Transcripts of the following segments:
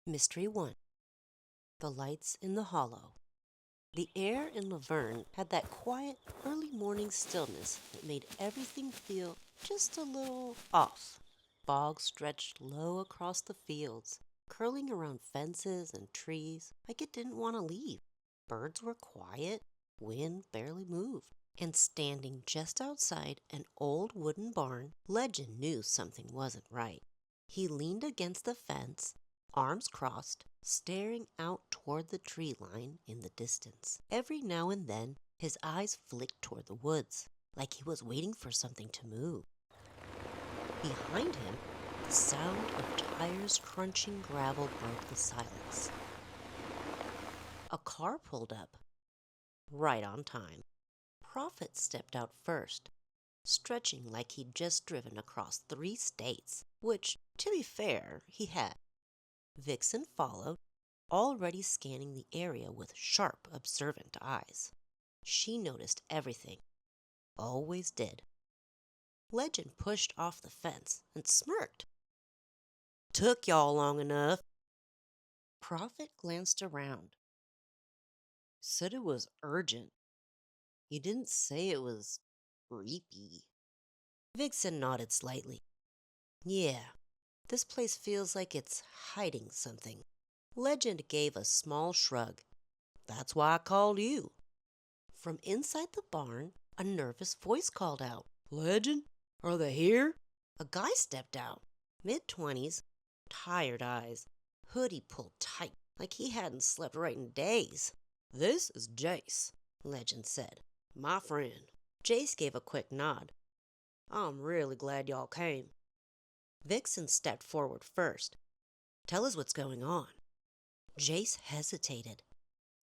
Mystery 1. The Lights in the Hollow. The air in Laverne had that quiet, early morning stillness that made everything feel just a little off. Fog stretched low across the fields, curling around fences and trees like it didn't want to leave. Birds were quiet, wind barely moved, and standing just outside an old wooden barn, Legend knew something wasn't right. He leaned against the fence, arms crossed, staring out toward the tree line in the distance. Every now and then, his eyes flicked toward the woods, like he was waiting for something to move. Behind him, the sound of tires crunching gravel broke the silence. A car pulled up, right on time. Prophet stepped out first, stretching like he'd just driven across 3 states, which, to be fair, he had. Vixen followed, already scanning the area with sharp, observant eyes. She noticed everything, always did. Legend pushed off the fence and smirked. "Took y'all long enough." Prophet glanced around. "Said it was urgent. You didn't say it was creepy." Vixen nodded slightly. "Yeah, this place feels like it's hiding something." Legend gave a small shrug. "That's why I called you." From inside the barn, a nervous voice called out, "Legend, are they here?" A guy stepped out, mid-20s, tired eyes, hoodie pulled tight, like he hadn't slept right in days. "This is Jace," Legend said. "My friend." Jace gave a quick nod. "I'm really glad y'all came." Vixen stepped forward first. "Tell us what's going on." Jace hesitated,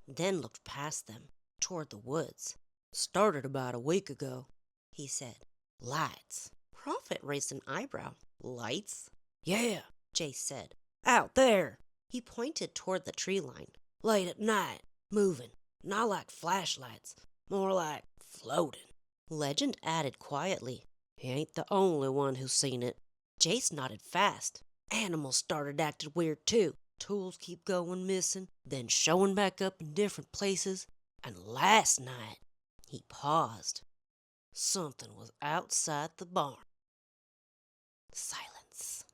then looked past them, toward the woods. "Started about a week ago," he said. "Lights." Prophet raised an eyebrow. "Lights?" "Yeah," Jace said. "Out there." He pointed toward the tree line. "Late at night, moving. Not like flashlights, more like floating." Legend added quietly, "He ain't the only one who's seen it." Jace nodded fast. "Animals started acting weird too. Tools keep going missing, then showing back up in different places. And last night," he paused, "something was outside the barn." Silence.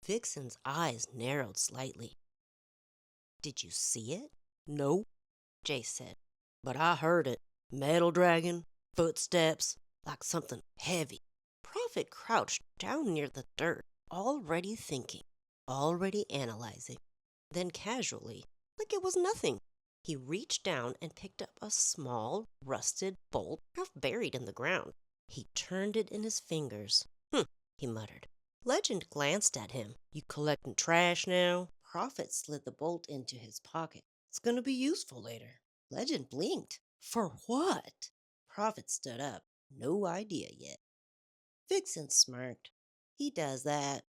Vixen's eyes narrowed slightly. "Did you see it?" "No," Jace said. "But I heard it. Metal dragging, footsteps, like something heavy." Prophet crouched down near the dirt, already thinking, already analyzing. Then casually, like it was nothing, he reached down and picked up a small, rusted bolt half buried in the ground. He turned it in his fingers. He muttered. Legend glanced at him. "You collecting trash now?" Prophet slid the bolt into his pocket. "It's gonna be useful later." Legend blinked. "For what?" Prophet stood up. "No idea yet." Vixen smirked. "He does that."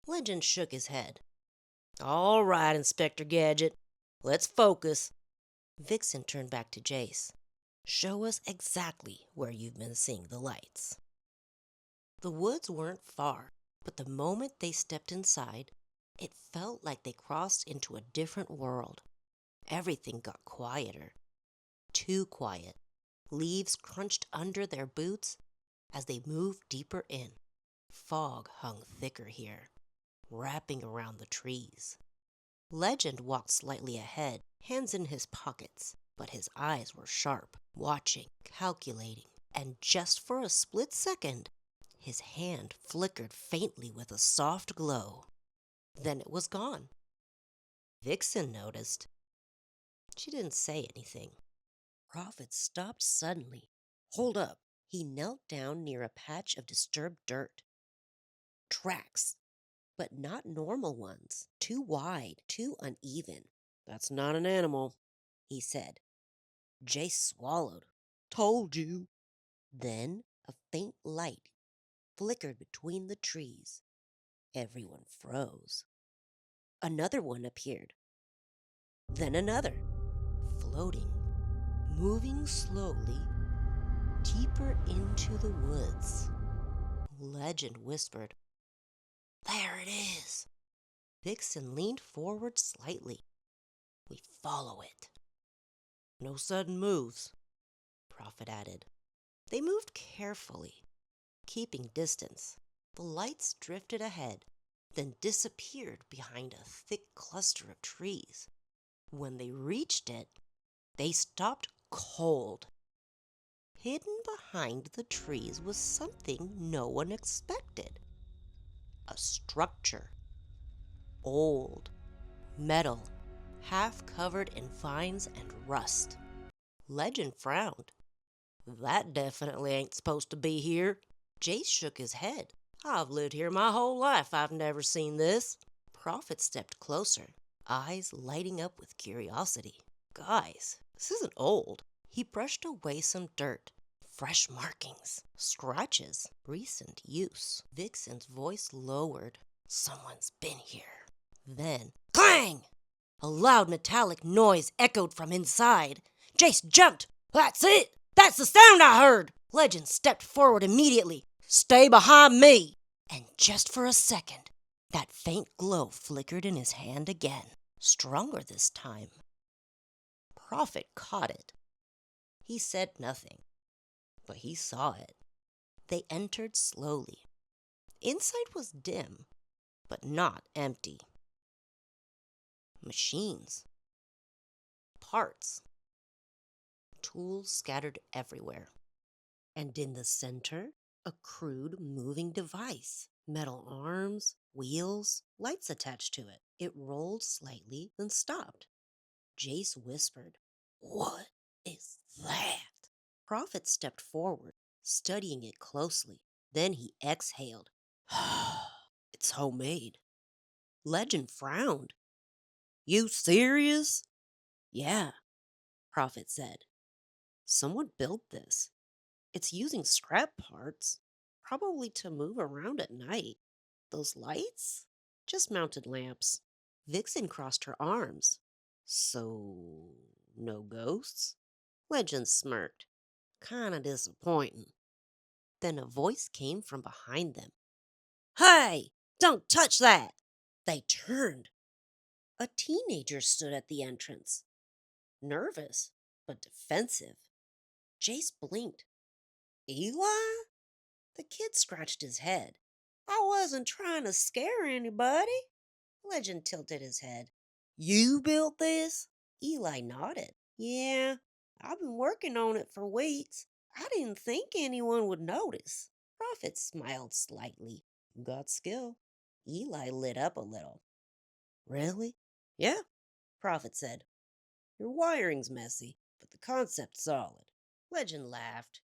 Legend shook his head. "All right, Inspector Gadget. Let's focus." Vixen turned back to Jace. "Show us exactly where you've been seeing the lights." The woods weren't far, but the moment they stepped inside, it felt like they crossed into a different world. Everything got quieter. Too quiet. Leaves crunched under their boots as they moved deeper in. Fog hung thicker here, wrapping around the trees. Legend walked slightly ahead, hands in his pockets, but his eyes were sharp, watching, calculating, and just for a split second, his hand flickered faintly with a soft glow. Then it was gone. Vixen noticed. She didn't say anything. Prophet stopped suddenly. "Hold up." He knelt down near a patch of disturbed dirt. "Tracks, but not normal ones. Too wide, too uneven." "That's not an animal," he said. Jace swallowed. "Told you." Then a faint light flickered between the trees. Everyone froze. Another one appeared. Then another, floating, moving slowly, deeper into the woods. Legend whispered, "There it is." Vixen leaned forward slightly. We follow it. No sudden moves, Prophet added. They moved carefully, keeping distance. The lights drifted ahead, then disappeared behind a thick cluster of trees. When they reached it, they stopped cold. Hidden behind the trees was something no one expected. A structure. Old. Metal. Half covered in vines and rust. Legend frowned. That definitely ain't supposed to be here. Jace shook his head. I've lived here my whole life. I've never seen this. Prophet stepped closer, eyes lighting up with curiosity. Guys, this isn't old. He brushed away some dirt. Fresh markings, scratches, recent use. Vixen's voice lowered. Someone's been here. Then, clang! A loud metallic noise echoed from inside. Jace jumped. That's it! That's the sound I heard! Legend stepped forward immediately. Stay behind me! And just for a second, that faint glow flickered in his hand again. Stronger this time. Prophet caught it. He said nothing, but he saw it. They entered slowly. Inside was dim, but not empty. Machines. Parts. Tools scattered everywhere. And in the center, a crude moving device. Metal arms, wheels, lights attached to it. It rolled slightly, then stopped. Jace whispered, "What is that?" Prophet stepped forward, studying it closely. Then he exhaled. It's homemade. Legend frowned. You serious? Yeah, Prophet said. Someone built this. It's using scrap parts, probably to move around at night. Those lights? Just mounted lamps. Vixen crossed her arms. So, no ghosts? Legend smirked. Kinda disappointing. Then a voice came from behind them. Hey! Don't touch that! They turned. A teenager stood at the entrance. Nervous, but defensive. Jace blinked. Eli? The kid scratched his head. I wasn't trying to scare anybody. Legend tilted his head. You built this? Eli nodded. Yeah, I've been working on it for weeks. I didn't think anyone would notice. Prophet smiled slightly. Got skill. Eli lit up a little. Really? Yeah, Prophet said. Your wiring's messy, but the concept's solid. Legend laughed.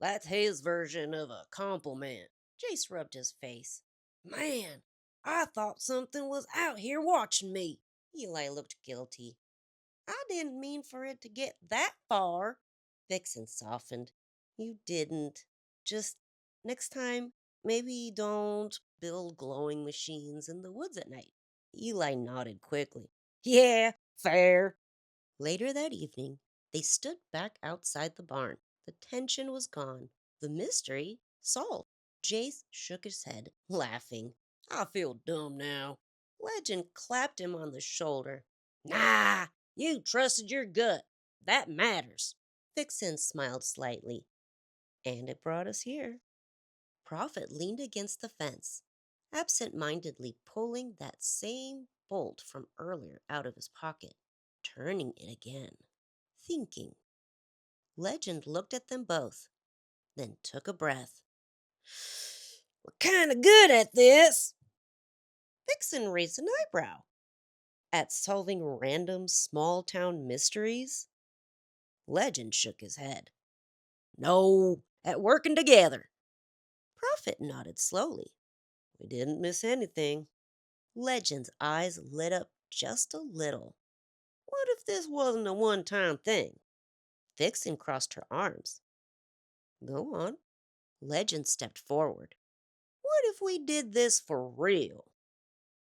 That's his version of a compliment. Jace rubbed his face. Man, I thought something was out here watching me. Eli looked guilty. I didn't mean for it to get that far. Vixen softened. You didn't. Just next time, maybe don't build glowing machines in the woods at night. Eli nodded quickly. Yeah, fair. Later that evening, they stood back outside the barn. The tension was gone. The mystery solved. Jace shook his head, laughing. I feel dumb now. Legend clapped him on the shoulder. Nah, you trusted your gut. That matters. Vixen smiled slightly. And it brought us here. Prophet leaned against the fence, absent-mindedly pulling that same bolt from earlier out of his pocket, turning it again, thinking. Legend looked at them both, then took a breath. We're kind of good at this. Vixen raised an eyebrow. At solving random small-town mysteries? Legend shook his head. No, at working together. Prophet nodded slowly. We didn't miss anything. Legend's eyes lit up just a little. What if this wasn't a one-time thing? Vixen crossed her arms. Go on. Legend stepped forward. What if we did this for real?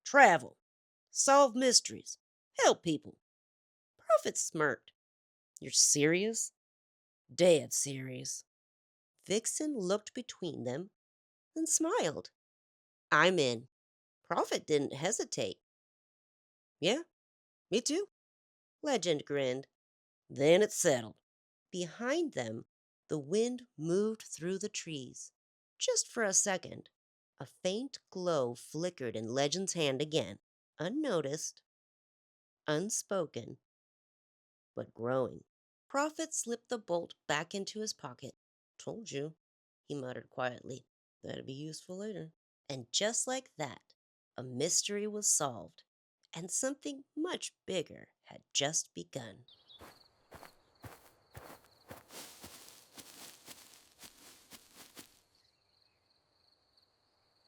Travel, solve mysteries, help people. Prophet smirked. You're serious? Dead serious. Vixen looked between them and smiled. I'm in. Prophet didn't hesitate. Yeah, me too. Legend grinned. Then it settled. Behind them, the wind moved through the trees. Just for a second, a faint glow flickered in Legend's hand again, unnoticed, unspoken, but growing. Prophet slipped the bolt back into his pocket. Told you, he muttered quietly. That'd be useful later. And just like that, a mystery was solved, and something much bigger had just begun.